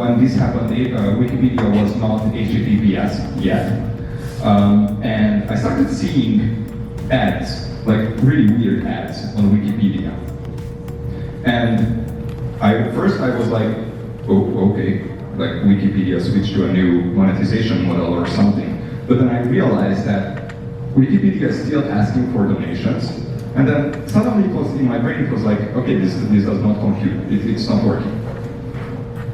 when this happened, Wikipedia was not HTTPS yet. And I started seeing ads, like really weird ads on Wikipedia. And first I was like, oh, okay, like Wikipedia switched to a new monetization model or something. But then I realized that Wikipedia is still asking for donations. And then suddenly it was in my brain, it was like, okay, this does not compute, it's not working.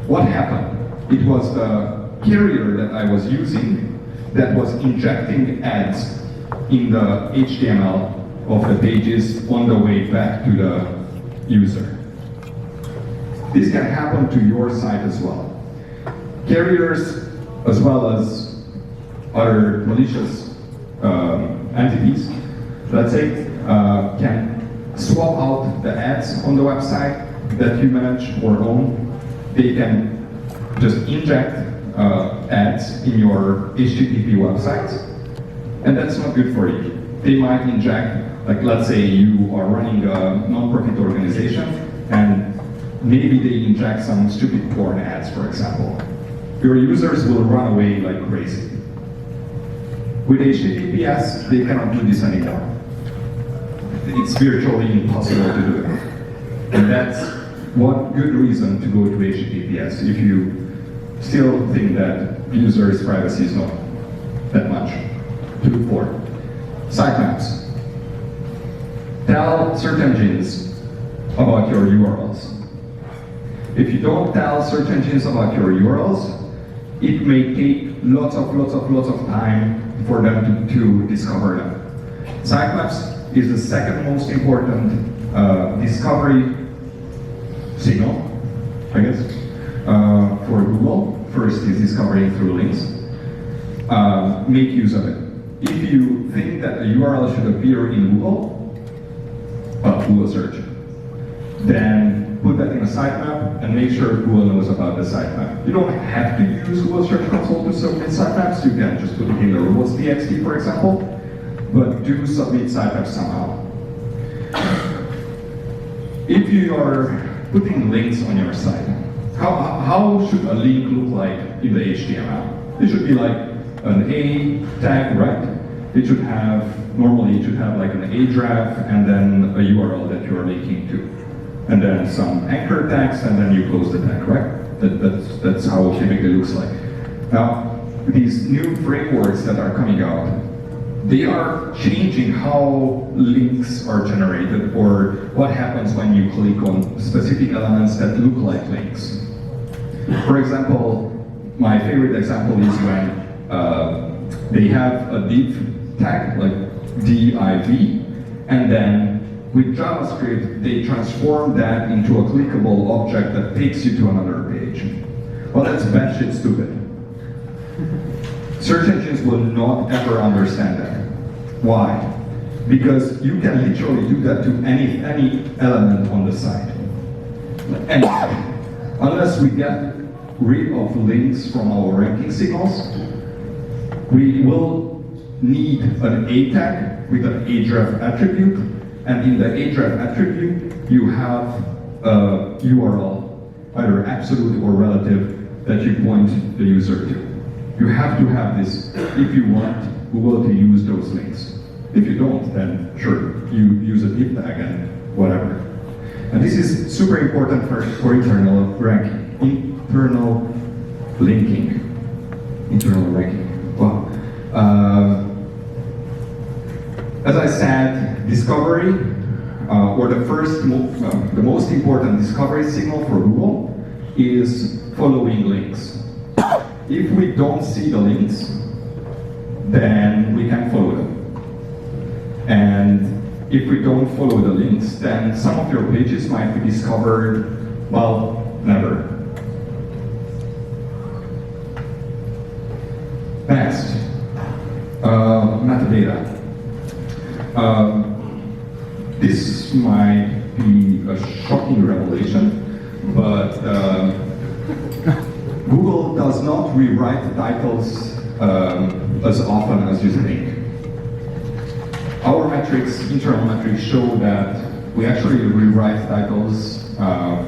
What happened? It was the carrier that I was using that was injecting ads in the HTML of the pages on the way back to the user. This can happen to your site as well. Carriers, as well as other malicious entities, let's say, can swap out the ads on the website that you manage or own. They can just inject ads in your HTTP websites, and that's not good for you. They might inject, like let's say you are running a non-profit organization, and maybe they inject some stupid porn ads, for example. Your users will run away like crazy. With HTTPS, they cannot do this anymore. It's virtually impossible to do it. And that's one good reason to go to HTTPS if you still think that users' privacy is not that much to look for. Sitemaps. Tell search engines about your URLs. If you don't tell search engines about your URLs, it may take lots of time for them to discover them. Sitemaps is the second most important discovery signal, I guess, for Google. First is discovering through links. Make use of it. If you think that a URL should appear in Google, Google search, then put that in a sitemap and make sure Google knows about the sitemap. You don't have to use Google Search Console to submit sitemaps. You can just put it in the robots.txt, for example, but do submit sitemaps somehow. If you are putting links on your site, how should a link look like in the HTML? It should be like an A tag, right? It should have, normally it should have like an href and then a URL that you're linking to. And then some anchor text, and then you close the tag, right? That's how it typically looks like. Now, these new frameworks that are coming out, they are changing how links are generated or what happens when you click on specific elements that look like links. For example, my favorite example is when they have a div tag, like div, and then with JavaScript, they transform that into a clickable object that takes you to another page. Well, that's batshit stupid. Search engines will not ever understand that. Why? Because you can literally do that to any element on the site. And unless we get rid of links from our ranking signals, we will need an A tag with an href attribute, and in the href attribute, you have a URL, either absolute or relative, that you point the user to. You have to have this if you want Google to use those links. If you don't, then sure, you use a div tag and whatever. And this is super important for internal ranking, internal linking, internal ranking. Wow. As I said, discovery, or the most important discovery signal for Google is following links. If we don't see the links, then we can follow them. And if we don't follow the links, then some of your pages might be discovered, well, never. Next, metadata. This might be a shocking revelation, but Google does not rewrite the titles as often as you think. Our metrics, internal metrics, show that we actually rewrite titles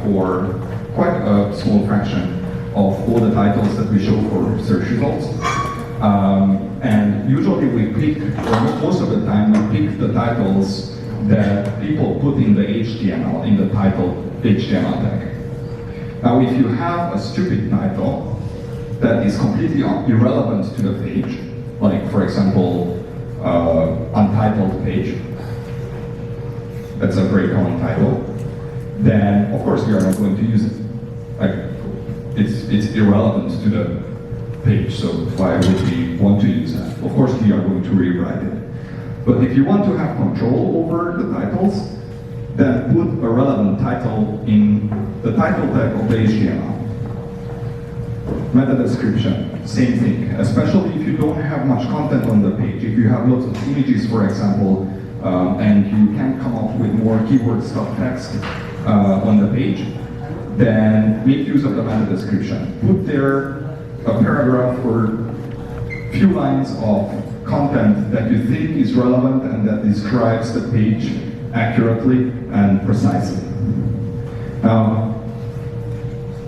for quite a small fraction of all the titles that we show for search results. And usually we pick, or most of the time, we pick the titles that people put in the HTML, in the title HTML tag. Now, if you have a stupid title that is completely irrelevant to the page, like, for example, untitled page, that's a very common title, then of course we are not going to use it. Like, it's irrelevant to the page, so why would we want to use that? Of course we are going to rewrite it. But if you want to have control over the titles, then put a relevant title in the title tag of the HTML. Meta description, same thing, especially if you don't have much content on the page. If you have lots of images, for example, and you can't come up with more keyword stuff text on the page, then make use of the meta description. Put there a paragraph or few lines of content that you think is relevant and that describes the page accurately and precisely. Now,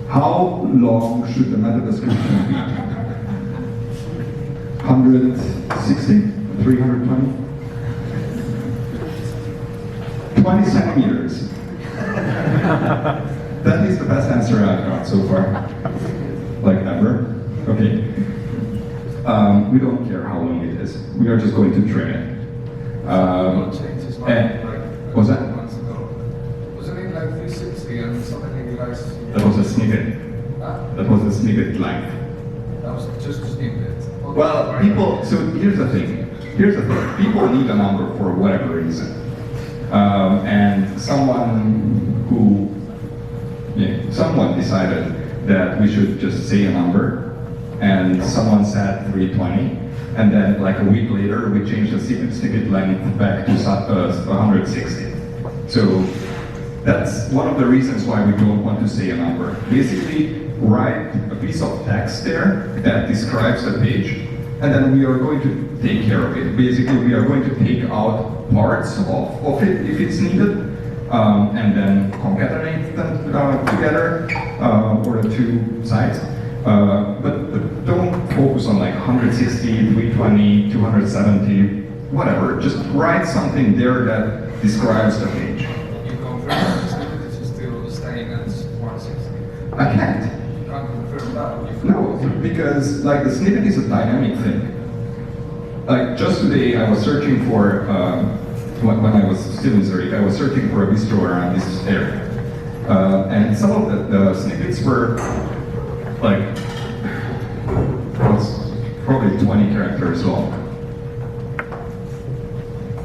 how long should the meta description be? 160? 320? 20 centimeters. That is the best answer I've got so far. Like ever. Okay. We don't care how long it is. We are just going to trim it. Was that? Wasn't it like 360 and something you guys? That was a snippet. Huh? That was a snippet length. That was just a snippet. Well, people, so here's the thing. People need a number for whatever reason. And someone decided that we should just say a number, and someone said 320, and then like a week later we changed the snippet length back to 160. So that's one of the reasons why we don't want to say a number. Basically, write a piece of text there that describes the page, and then we are going to take care of it. Basically, we are going to take out parts of it if it's needed, and then concatenate them together for the two sides. But don't focus on like 160, 320, 270, whatever. Just write something there that describes the page. You confirm that snippet is still staying at 160? I can't. You can't confirm that? No, because like the snippet is a dynamic thing. Like just today I was searching for, when I was still in Zurich, I was searching for a bistro around this area. And some of the snippets were like, was probably 20 characters long.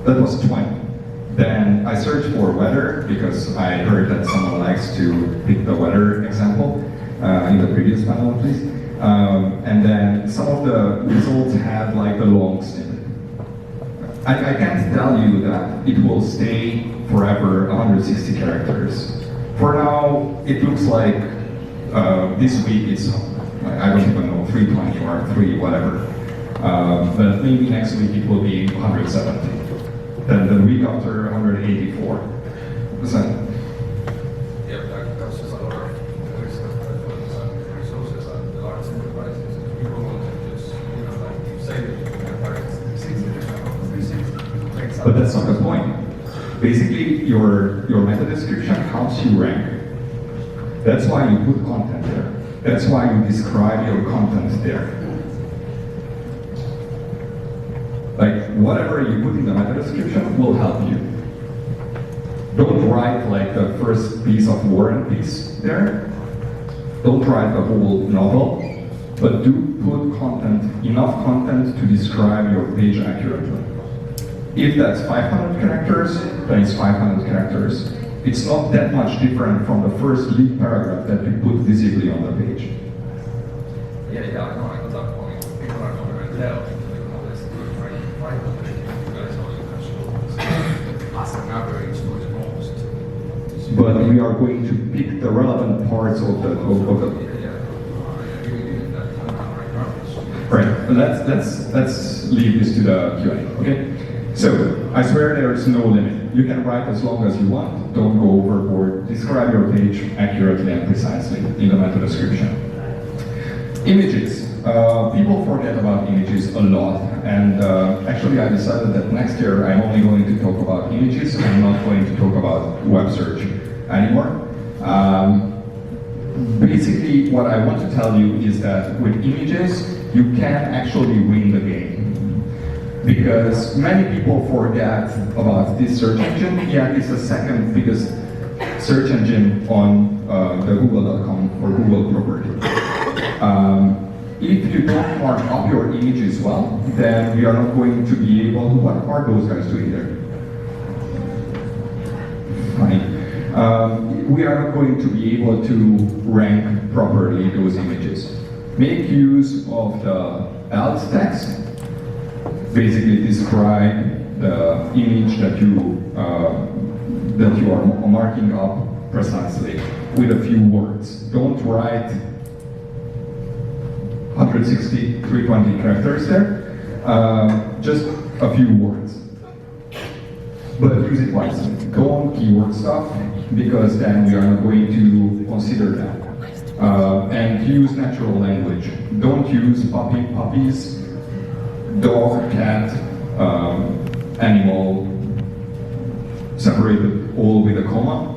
That was 20. Then I searched for weather because I heard that someone likes to pick the weather example in the previous panel, please. And then some of the results had like the long snippet. I can't tell you that it will stay forever 160 characters. For now, it looks like this week it's, I don't even know, 320 or 3 whatever. But maybe next week it will be 170. Then the week after 184. Yeah, that's just a lot of resources and the large enterprises. People want to just, like you say that you can target 360. But that's not the point. Basically, your meta description helps you rank. That's why you put content there. That's why you describe your content there. Like, whatever you put in the meta description will help you. Don't write like the first piece of War and Peace there. Don't write the whole novel, but do put content, enough content to describe your page accurately. If that's 500 characters, then it's 500 characters. It's not that much different from the first lead paragraph that you put visibly on the page. Yeah, I know, I got that point. People are not going to tell. As an average for the most. But we are going to pick the relevant parts of the Right. Let's leave this to the Q&A. Okay. So I swear there is no limit. You can write as long as you want. Don't go overboard. Describe your page accurately and precisely in the meta description. Images. People forget about images a lot, and actually I decided that next year I'm only going to talk about images. I'm not going to talk about web search anymore. Basically, what I want to tell you is that with images, you can actually win the game. Because many people forget about this search engine, yet it's the second biggest search engine on the google.com or Google property. If you don't mark up your images well, then we are not going to be able to, what are those guys doing there? Funny. We are not going to be able to rank properly those images. Make use of the else text. Basically describe the image that you are marking up precisely with a few words. Don't write 160, 320 characters there. Just a few words. But use it wisely. Don't keyword stuff, because then we are not going to consider that. And use natural language. Don't use puppies, dog, cat, animal, separated all with a comma.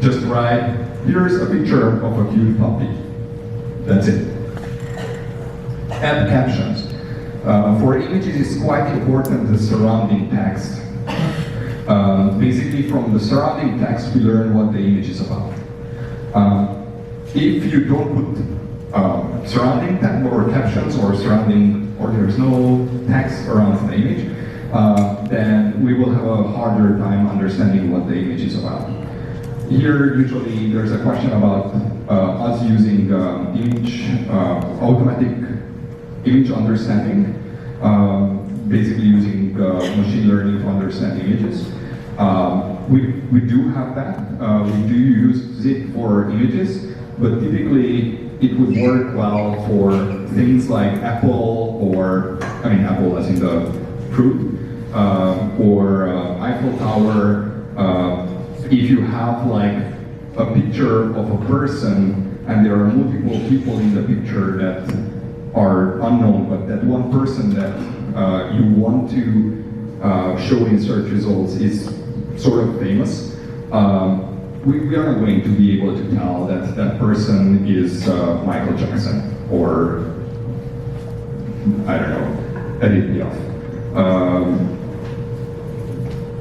Just write, here's a picture of a cute puppy. That's it. Add captions. For images, it's quite important the surrounding text. Basically, from the surrounding text, we learn what the image is about. If you don't put surrounding text or captions or there's no text around the image, then we will have a harder time understanding what the image is about. Here, usually, there's a question about us using automatic image understanding, basically using machine learning to understand images. We do have that. We do use it for images, but typically it would work well for things like Apple Apple as in the fruit, or Eiffel Tower. If you have like a picture of a person and there are multiple people in the picture that are unknown, but that one person that you want to show in search results is sort of famous, we are not going to be able to tell that that person is Michael Jackson or, I don't know, Edith Piaf.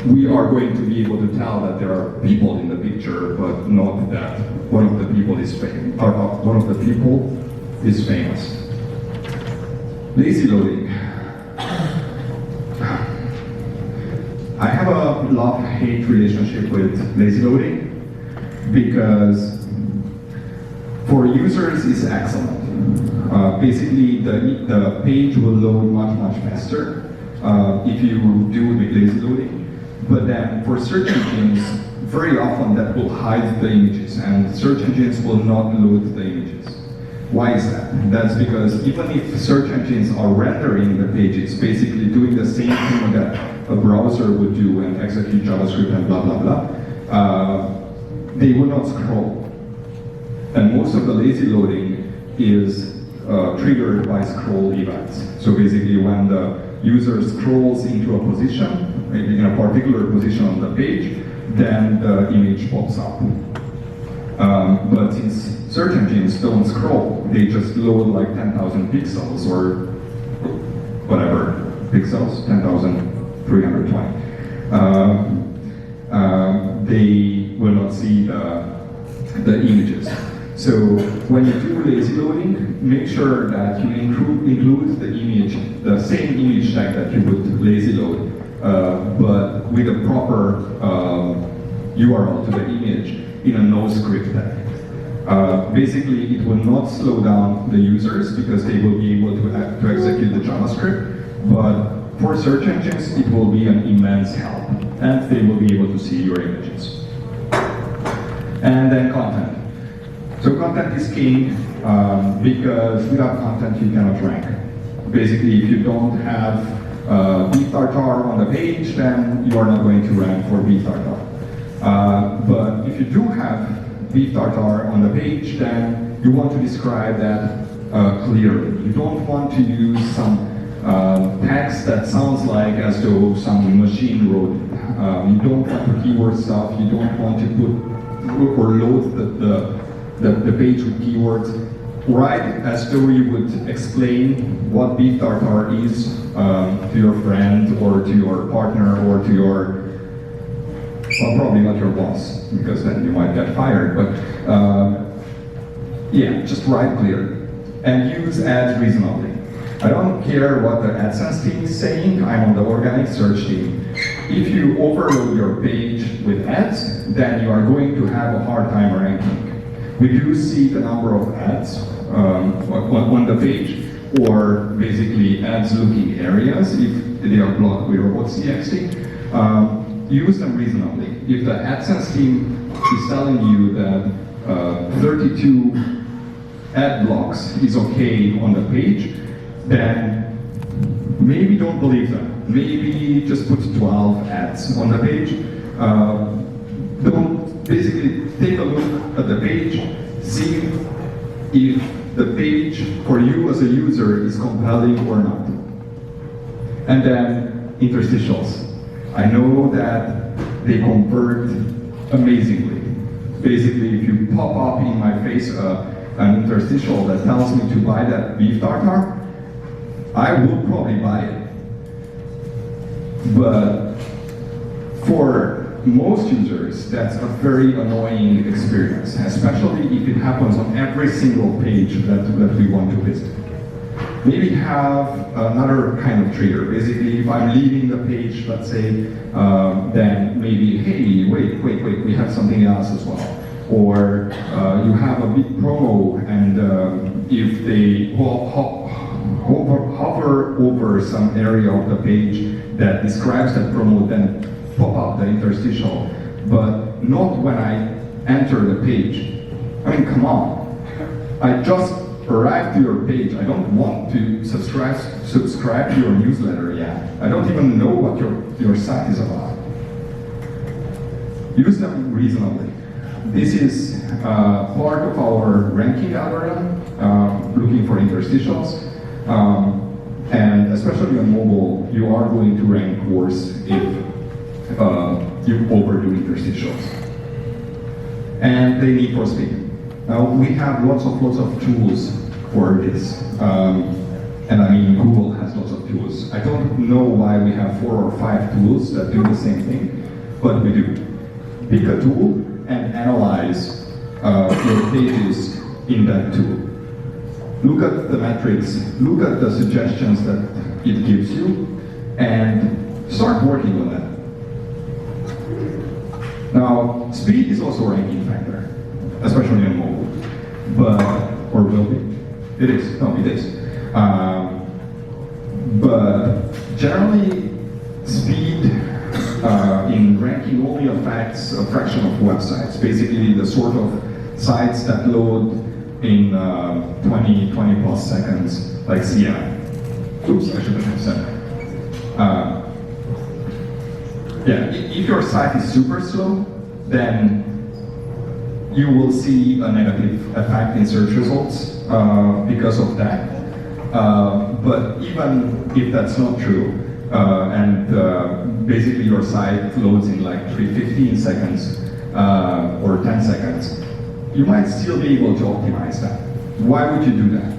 We are going to be able to tell that there are people in the picture, but not that one of the people is famous. Lazy loading. I have a love-hate relationship with lazy loading because for users it's excellent. Basically, the page will load much faster if you do it with lazy loading. But then for search engines, very often that will hide the images, and search engines will not load the images. Why is that? That's because even if search engines are rendering the pages, basically doing the same thing that a browser would do and execute JavaScript and blah, blah, blah, they will not scroll. And most of the lazy loading is triggered by scroll events. So basically when the user scrolls into a position, maybe in a particular position on the page, then the image pops up. But since search engines don't scroll, they just load like 10,000 pixels or whatever, pixels, 10,320. They will not see the images. So when you do lazy loading, make sure that you include the image, the same image tag that you would lazy load, but with a proper URL to the image in a no script tag. Basically, it will not slow down the users because they will be able to execute the JavaScript, but for search engines, it will be an immense help, and they will be able to see your images. And then content. So content is king because without content, you cannot rank. Basically, if you don't have beef tartar on the page, then you are not going to rank for beef tartar. But if you do have beef tartar on the page, then you want to describe that clearly. You don't want to use some text that sounds like as though some machine wrote it. You don't want to keyword stuff. You don't want to put or load the page with keywords. Write as though you would explain what beef tartare is to your friend or to your partner or to your, well, probably not your boss, because then you might get fired, but yeah, just write clear and use ads reasonably. I don't care what the AdSense team is saying, I'm on the organic search team. If you overload your page with ads, then you are going to have a hard time ranking. We do see the number of ads on the page, or basically ads looking areas, if they are blocked with robots.txt. Use them reasonably. If the AdSense team is telling you that 32 ad blocks is okay on the page, then maybe don't believe them. Maybe just put 12 ads on the page. Don't basically take a look at the page, see if the page for you as a user is compelling or not. And then interstitials. I know that they convert amazingly. Basically, if you pop up in my face an interstitial that tells me to buy that beef tartare, I will probably buy it. But for most users, that's a very annoying experience, especially if it happens on every single page that we want to visit. Maybe have another kind of trigger. Basically, if I'm leaving the page, let's say, then maybe, hey, wait, we have something else as well. Or you have a big promo, and if they hover over some area of the page that describes that promo, then pop up the interstitial, but not when I enter the page. I mean, come on. I just arrived to your page. I don't want to subscribe to your newsletter yet. I don't even know what your site is about. Use them reasonably. This is part of our ranking algorithm, looking for interstitials. And especially on mobile, you are going to rank worse if you overdo interstitials. And they need for speed. Now, we have lots of tools for this. And I mean, Google has lots of tools. I don't know why we have 4 or 5 tools that do the same thing, but we do. Pick a tool and analyze your pages in that tool. Look at the metrics, look at the suggestions that it gives you, and start working on that. Now, speed is also a ranking factor, especially on mobile, or will be. It is, no, it is. But generally, speed in ranking only affects a fraction of websites, basically the sort of sites that load in 20 plus seconds, like CI. Oops, I shouldn't have said that. Yeah, if your site is super slow, then you will see a negative effect in search results because of that. But even if that's not true, and basically your site loads in like 15 seconds or 10 seconds, you might still be able to optimize that. Why would you do that?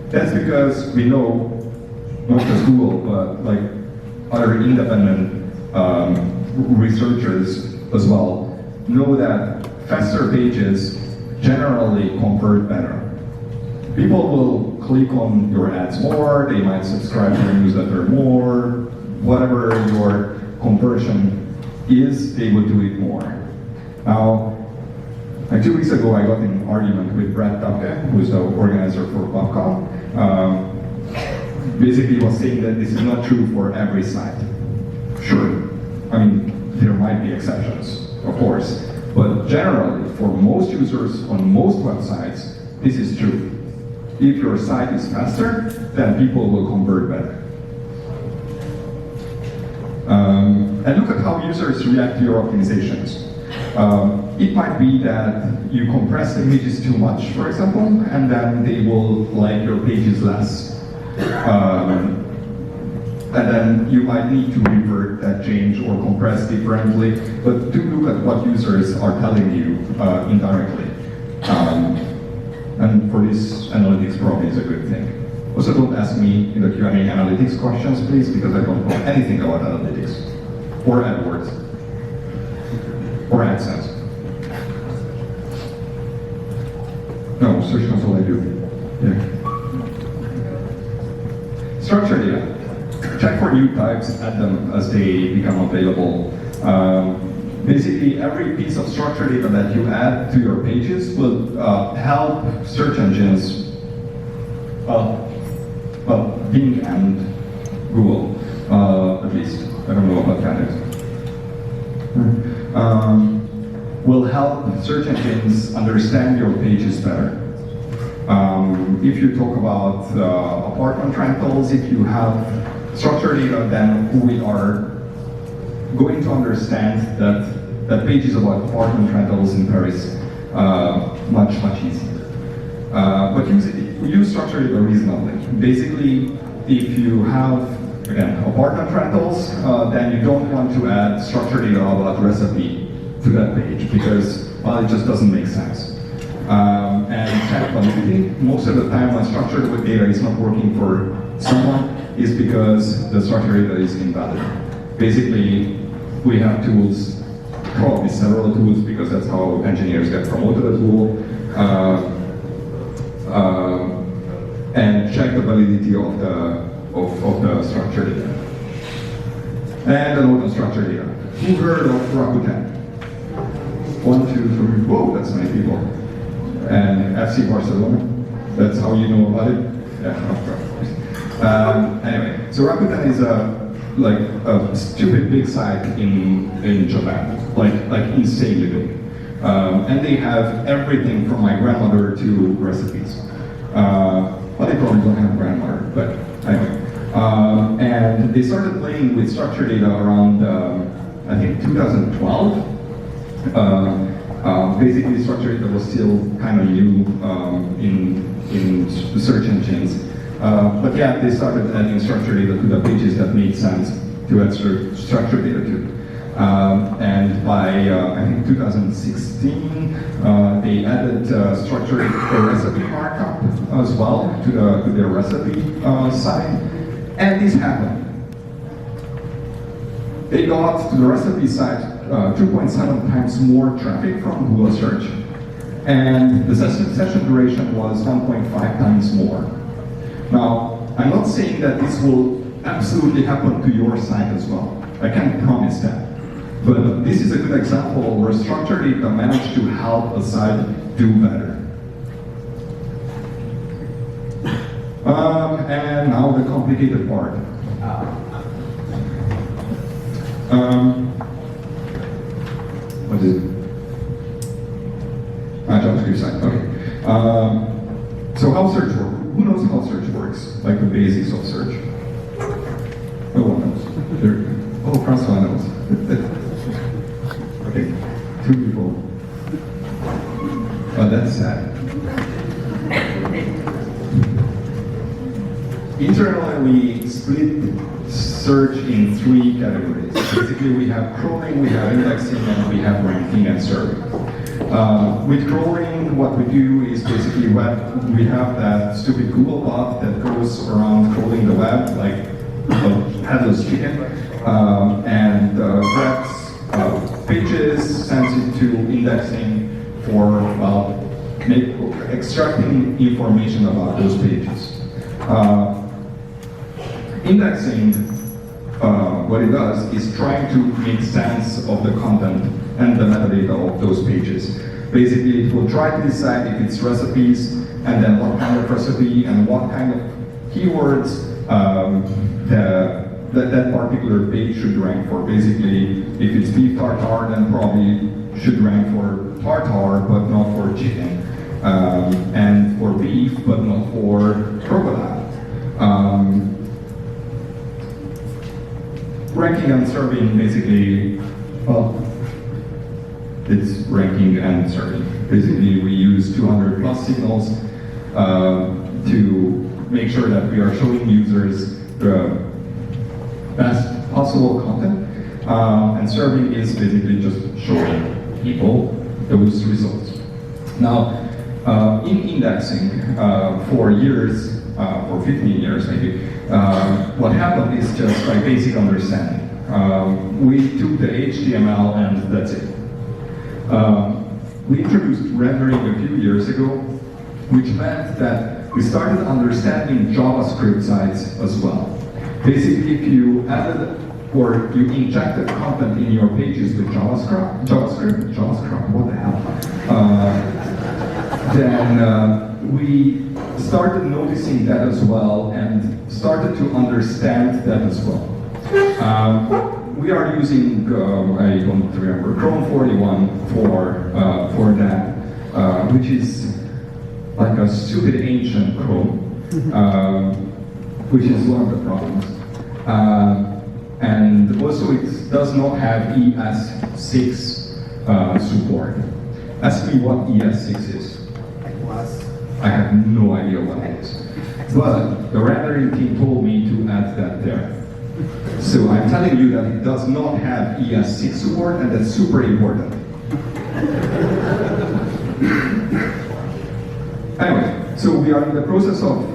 That's because we know, not just Google, but like other independent researchers as well, know that faster pages generally convert better. People will click on your ads more, they might subscribe to your newsletter more, whatever your conversion is, they will do it more. Now, like 2 weeks ago, I got in an argument with Brad Tucker, who's the organizer for PubCon. Basically, he was saying that this is not true for every site. Sure, I mean, there might be exceptions, of course, but generally, for most users on most websites, this is true. If your site is faster, then people will convert better. And look at how users react to your optimizations. It might be that you compress the images too much, for example, and then they will like your pages less. And then you might need to revert that change or compress differently, but do look at what users are telling you indirectly. And for this, analytics probably is a good thing. Also, don't ask me in the Q&A analytics questions, please, because I don't know anything about analytics, or AdWords, or AdSense. No, Search Console I do. Yeah. Structured data. Check for new types, add them as they become available. Basically, every piece of structured data that you add to your pages will help search engines, Bing and Google, at least. I don't know about Canada. Will help search engines understand your pages better. If you talk about apartment rentals, if you have structured data, then we are going to understand that pages about apartment rentals in Paris much easier. But use structured data reasonably. Basically, if you have, again, apartment rentals, then you don't want to add structured data about recipe to that page because, well, it just doesn't make sense. And check validity. Most of the time when structured data is not working for someone is because the structured data is invalid. Basically, we have tools, probably several tools, because that's how engineers get promoted at Google, and check the validity of the structured data. And a note on structured data. Who heard of Rakuten? 1, 2, 3, whoa, that's many people. And FC Barcelona, that's how you know about it? Yeah, of course. Anyway, so Rakuten is a stupid big site in Japan, like insanely big. And they have everything from my grandmother to recipes. Well, they probably don't have grandmother, but anyway. And they started playing with structured data around, I think, 2012. Basically, structured data was still kind of new in search engines. But yeah, they started adding structured data to the pages that made sense to add structured data to. And by, I think, 2016, they added structured recipe markup as well to their recipe site. And this happened. They got to the recipe site 2.7 times more traffic from Google search, and the session duration was 1.5 times more. Now, I'm not saying that this will absolutely happen to your site as well. I can't promise that. But this is a good example where structured data managed to help a site do better. And now the complicated part. What is it? JavaScript site, okay. So how search works? Who knows how search works? Like the basics of search? No one knows. Oh, Francois knows. Okay, 2 people. Oh, that's sad. Internally, we split search in 3 categories. Basically, we have crawling, we have indexing, and we have ranking and serving. With crawling, what we do is basically we have that stupid Google bot that goes around crawling the web like a headless chicken, and grabs pages, sends it to indexing for extracting information about those pages. Indexing, what it does is trying to make sense of the content and the metadata of those pages. Basically, it will try to decide if it's recipes, and then what kind of recipe and what kind of keywords that particular page should rank for. Basically, if it's beef tartare, then probably should rank for tartare, but not for chicken, and for beef, but not for crocodile. Ranking and serving, basically, well, it's ranking and serving. Basically, we use 200 plus signals to make sure that we are showing users the best possible content, and serving is basically just showing people those results. Now, in indexing, for years, for 15 years maybe, what happened is just like basic understanding. We took the HTML and that's it. We introduced rendering a few years ago, which meant that we started understanding JavaScript sites as well. Basically, if you added or you injected content in your pages with JavaScript, what the hell? Then we started noticing that as well and started to understand that as well. We are using, I don't remember, Chrome 41 for that, which is like a stupid ancient Chrome, which is one of the problems. And also it does not have ES6 support. Ask me what ES6 is. I have no idea what it is. But the rendering team told me to add that there. So I'm telling you that it does not have ES6 support, and that's super important. Anyway, so we are in the process of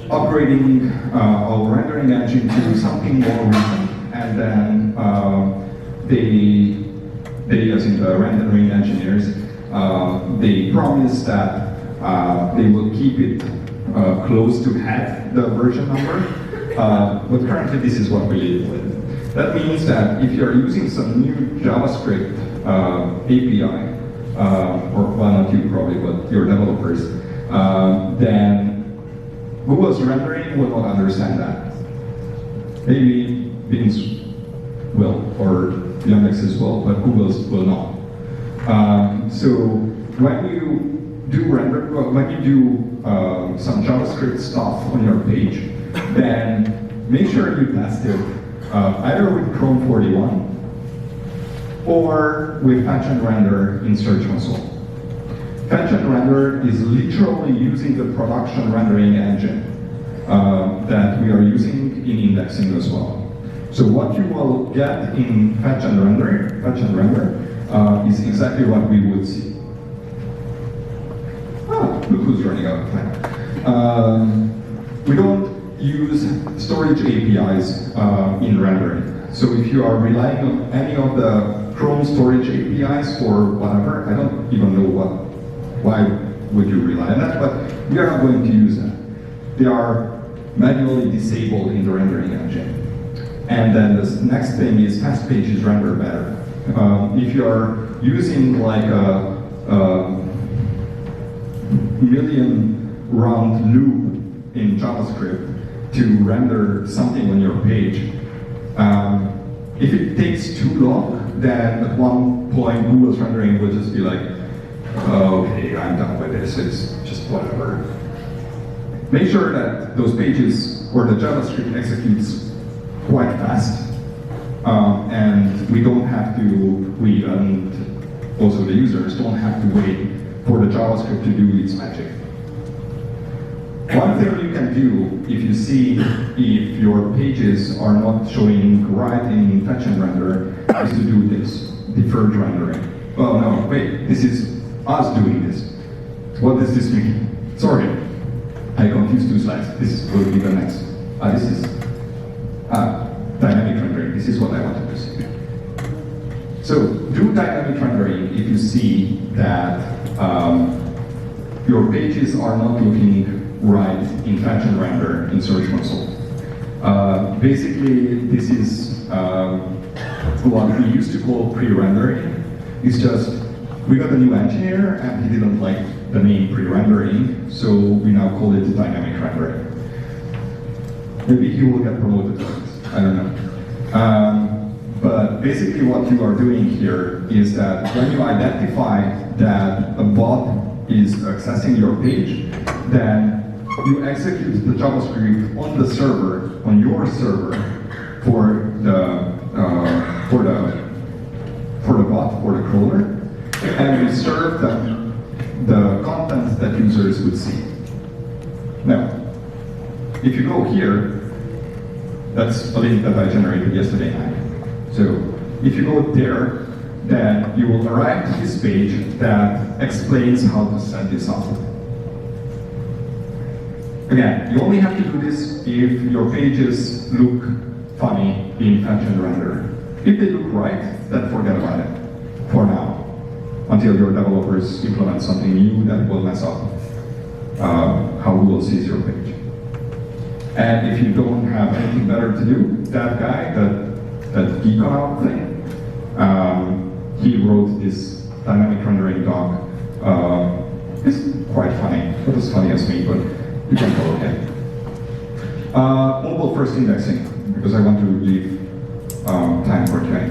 upgrading our rendering engine to something more recent, and then they, as in the rendering engineers, they promised that they will keep it close to half the version number. But currently this is what we live with. That means that if you're using some new JavaScript API, or well, not you probably, but your developers, then Google's rendering will not understand that. Maybe Bing's will, or Yandex's will, but Google's will not. So when you do render, when you do some JavaScript stuff on your page, then make sure you test it either with Chrome 41 or with Fetch and Render in Search Console. Fetch and Render is literally using the production rendering engine that we are using in indexing as well. So what you will get in Fetch and Render is exactly what we would see. Look who's running out of time. We don't use storage APIs in rendering. So if you are relying on any of the Chrome storage APIs for whatever, I don't even know why would you rely on that, but we are not going to use them. They are manually disabled in the rendering engine. And then the next thing is fast pages render better. If you are using like a million round loop in JavaScript to render something on your page, if it takes too long, then at one point Google's rendering will just be like, okay, I'm done with this, it's just whatever. Make sure that those pages or the JavaScript executes quite fast, and we don't have to, we and also the users don't have to wait for the JavaScript to do its magic. One thing you can do if you see if your pages are not showing right in Fetch and Render is to do this, deferred rendering. Oh no, wait, this is us doing this. What does this mean? Sorry, I confused two slides. This will be the next. This is dynamic rendering. This is what I wanted to see. So do dynamic rendering if you see that your pages are not looking right in Fetch and Render in Search Console. Basically, this is what we used to call pre-rendering. It's just, we got a new engineer and he didn't like the name pre-rendering, so we now call it dynamic rendering. Maybe he will get promoted to this, I don't know. But basically what you are doing here is that when you identify that a bot is accessing your page, then you execute the JavaScript on the server, on your server, for the bot, for the crawler, and you you serve them the content that users would see. Now, if you go here, that's a link that I generated yesterday night. So if you go there, then you will arrive to this page that explains how to set this up. Again, you only have to do this if your pages look funny in fetch and render. If they look right, then forget about it for now, until your developers implement something new that will mess up how Google sees your page. And if you don't have anything better to do, that guy, that geek out thing, he wrote this dynamic rendering doc. It's quite funny. Not as funny as me, but you can follow him. Mobile first indexing, because I want to leave time for Q&A.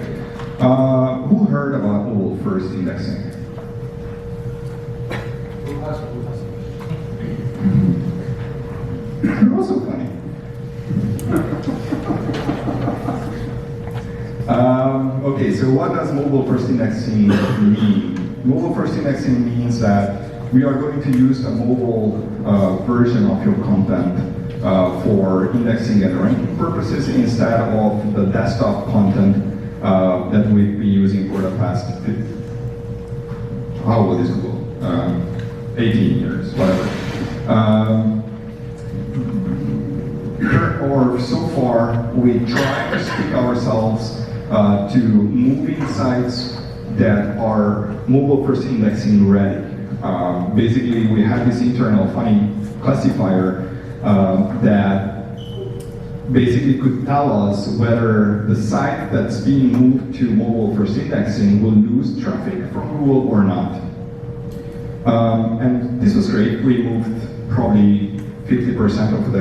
Who heard about mobile first indexing? You're also funny. Okay, so what does mobile first indexing mean? Mobile first indexing means that we are going to use a mobile version of your content for indexing and ranking purposes instead of the desktop content that we've been using for the past, how old is Google? 18 years, whatever. Or so far, we try to stick ourselves to moving sites that are mobile first indexing ready. Basically, we have this internal funny classifier that basically could tell us whether the site that's being moved to mobile first indexing will lose traffic from Google or not. And this was great. We moved probably 50% of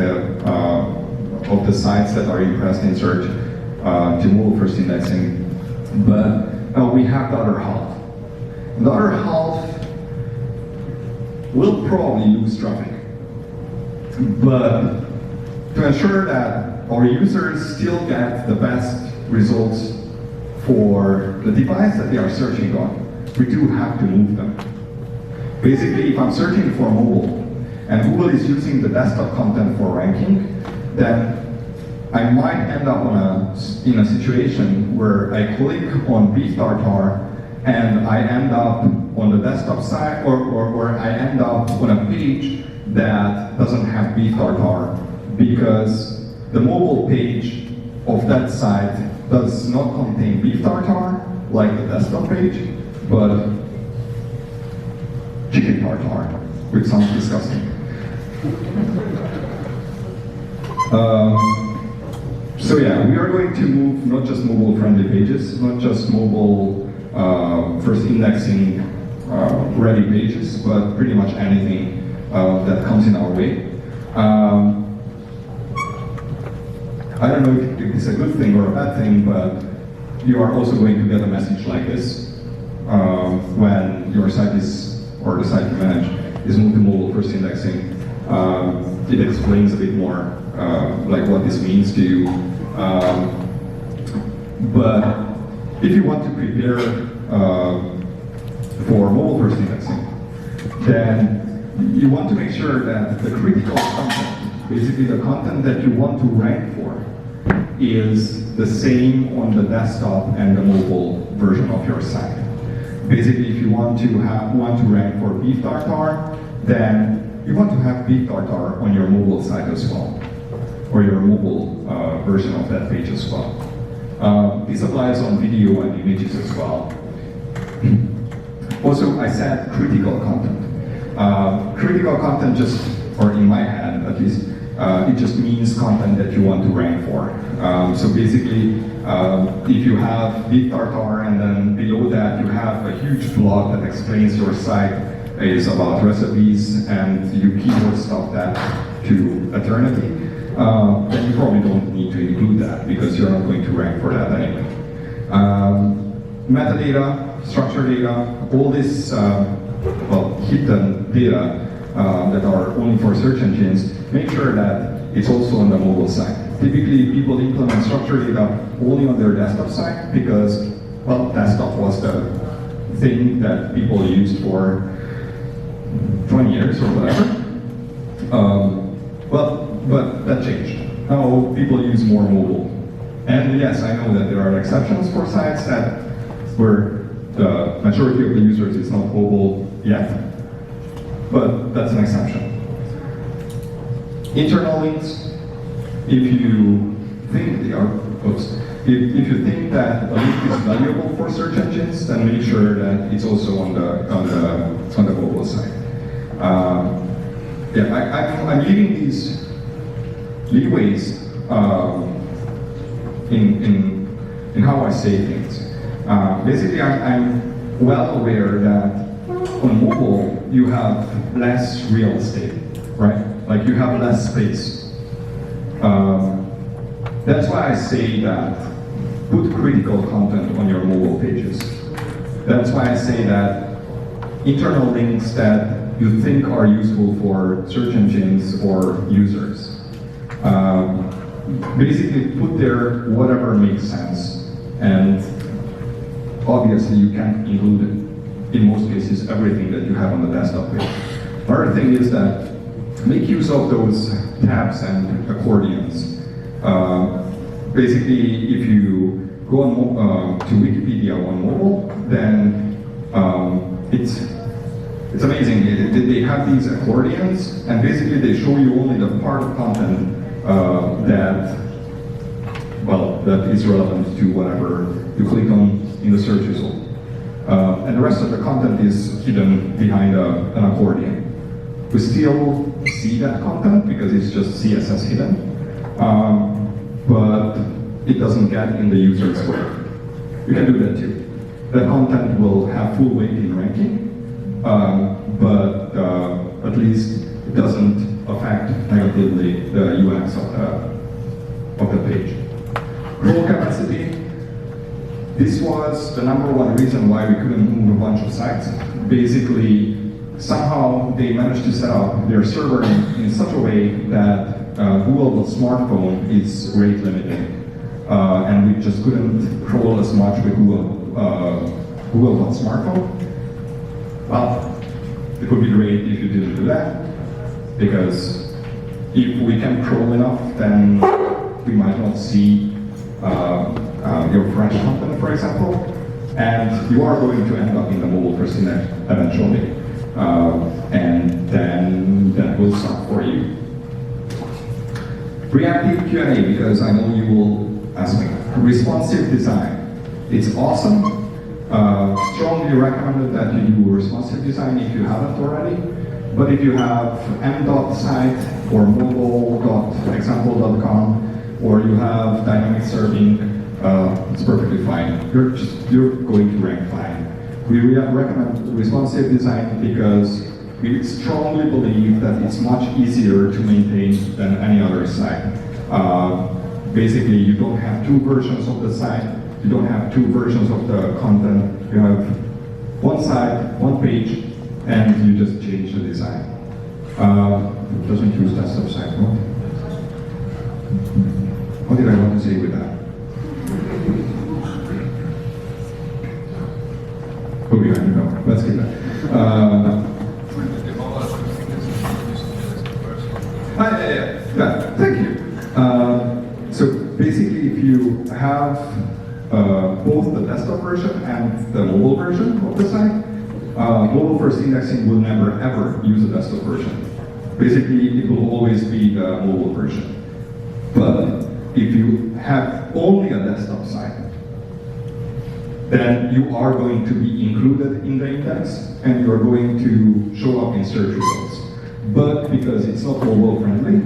the sites that are impressed in search to mobile first indexing, but we have the other half. The other half will probably lose traffic, but to ensure that our users still get the best results for the device that they are searching on, we do have to move them. Basically, if I'm searching for mobile and Google is using the desktop content for ranking, then I might end up in a situation where I click on beef tartar and I end up on the desktop side, or I end up on a page that doesn't have beef tartar because the mobile page of that site does not contain beef tartar like the desktop page, but chicken tartar, which sounds disgusting. So yeah, we are going to move not just mobile-friendly pages, not just mobile first indexing ready pages, but pretty much anything that comes in our way. I don't know if it's a good thing or a bad thing, but you are also going to get a message like this when your site is, or the site you manage, is moved to mobile first indexing. It explains a bit more like what this means to you. But if you want to prepare for mobile first indexing, then you want to make sure that the critical content, basically the content that you want to rank for, is the same on the desktop and the mobile version of your site. Basically, if you want to rank for beef tartar, then you want to have beef tartar on your mobile site as well, or your mobile version of that page as well. This applies on video and images as well. Also, I said critical content. Critical content just, or in my head at least, it just means content that you want to rank for. So basically, if you have beef tartar and then below that you have a huge blog that explains your site is about recipes and you keyword stuff that to eternity, then you probably don't need to include that because you're not going to rank for that anyway. Metadata, structured data, all this hidden data that are only for search engines, make sure that it's also on the mobile site. Typically, people implement structured data only on their desktop site because, well, desktop was the thing that people used for 20 years or whatever. But that changed. Now people use more mobile. And yes, I know that there are exceptions for sites that where the majority of the users is not mobile yet, but that's an exception. Internal links, if you think they are, if you think that a link is valuable for search engines, then make sure that it's also on the mobile side. I'm leaving these leeways in how I say things. Basically, I'm well aware that on mobile you have less real estate, right? Like you have less space. That's why I say that put critical content on your mobile pages. That's why I say that internal links that you think are useful for search engines or users. Basically put there whatever makes sense, and obviously you can't include in most cases everything that you have on the desktop page. Another thing is that make use of those tabs and accordions. Basically, if you go on to Wikipedia on mobile, then it's amazing. They have these accordions, and basically they show you only the part of content that is relevant to whatever you click on in the search result. And the rest of the content is hidden behind an accordion. We still see that content because it's just CSS hidden, but it doesn't get in the user square. You can do that too. The content will have full weight in ranking, but at least it doesn't affect negatively the UX of the page. Roll capacity. This was the #1 reason why we couldn't move a bunch of sites. Basically, somehow they managed to set up their server in such a way that Google smartphone is rate limited, and we just couldn't crawl as much with Google smartphone. Well, it would be great if you didn't do that, because if we can crawl enough, then we might not see your French content, for example, and you are going to end up in the mobile first index eventually, and then that will suck for you. Reactive Q&A, because I know you will ask me. Responsive design. It's awesome. Strongly recommended that you do responsive design if you haven't already. But if you have m.site or mobile.example.com, or you have dynamic serving, it's perfectly fine. You're going to rank fine. We recommend responsive design because we strongly believe that it's much easier to maintain than any other site. Basically, you don't have two versions of the site. You don't have two versions of the content. You have one site, one page, and you just change the design. It doesn't use desktop site, no? What did I want to say with that? Okay, I don't know. Let's get that. Yeah, thank you. So basically, if you have both the desktop version and the mobile version of the site, mobile first indexing will never ever use the desktop version. Basically, it will always be the mobile version. But if you have only a desktop site, then you are going to be included in the index and you are going to show up in search results. But because it's not mobile friendly,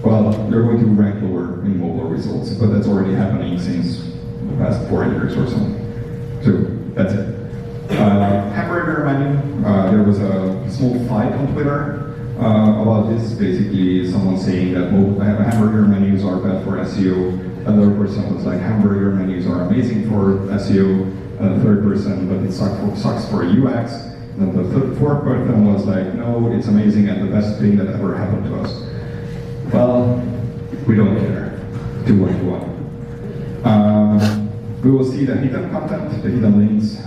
well, you're going to rank lower in mobile results, but that's already happening since the past 4 years or something. So that's it. Hamburger menu, there was a small fight on Twitter about this. Basically, someone saying that hamburger menus are bad for SEO. Another person was like, hamburger menus are amazing for SEO. And the third person, but it sucks for UX. And the fourth person was like, no, it's amazing and the best thing that ever happened to us. Well, we don't care. Do what you want. We will see the hidden content, the hidden links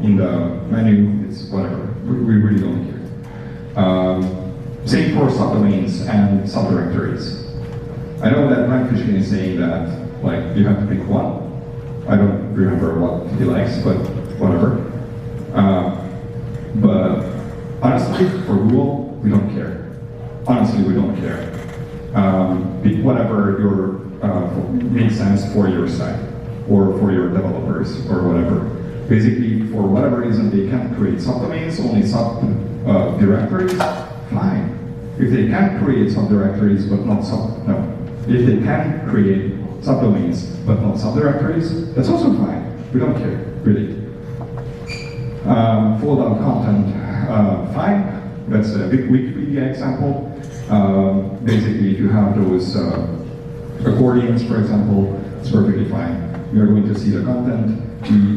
in the menu. It's whatever. We really don't care. Same for subdomains and subdirectories. I know that Mike Fishkin is saying that like you have to pick one. I don't remember what he likes, but whatever. But honestly, for Google, we don't care. Honestly, we don't care. Pick whatever makes sense for your site or for your developers or whatever. Basically, for whatever reason, they can create subdomains, only subdirectories, fine. If they can create subdirectories but not if they can create subdomains but not subdirectories, that's also fine. We don't care, really. Fold out content, fine. That's a big Wikipedia example. Basically, if you have those accordions, for example, it's perfectly fine. You're going to see the content.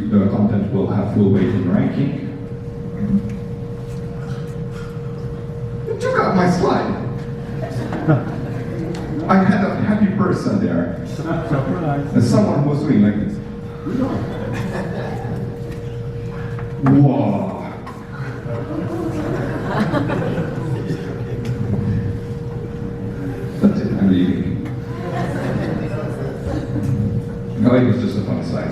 The content will have full weight in ranking. You took out my slide. I had a happy person there. And someone was doing like this. Whoa. That's it, I'm leaving. No, it was just a fun slide.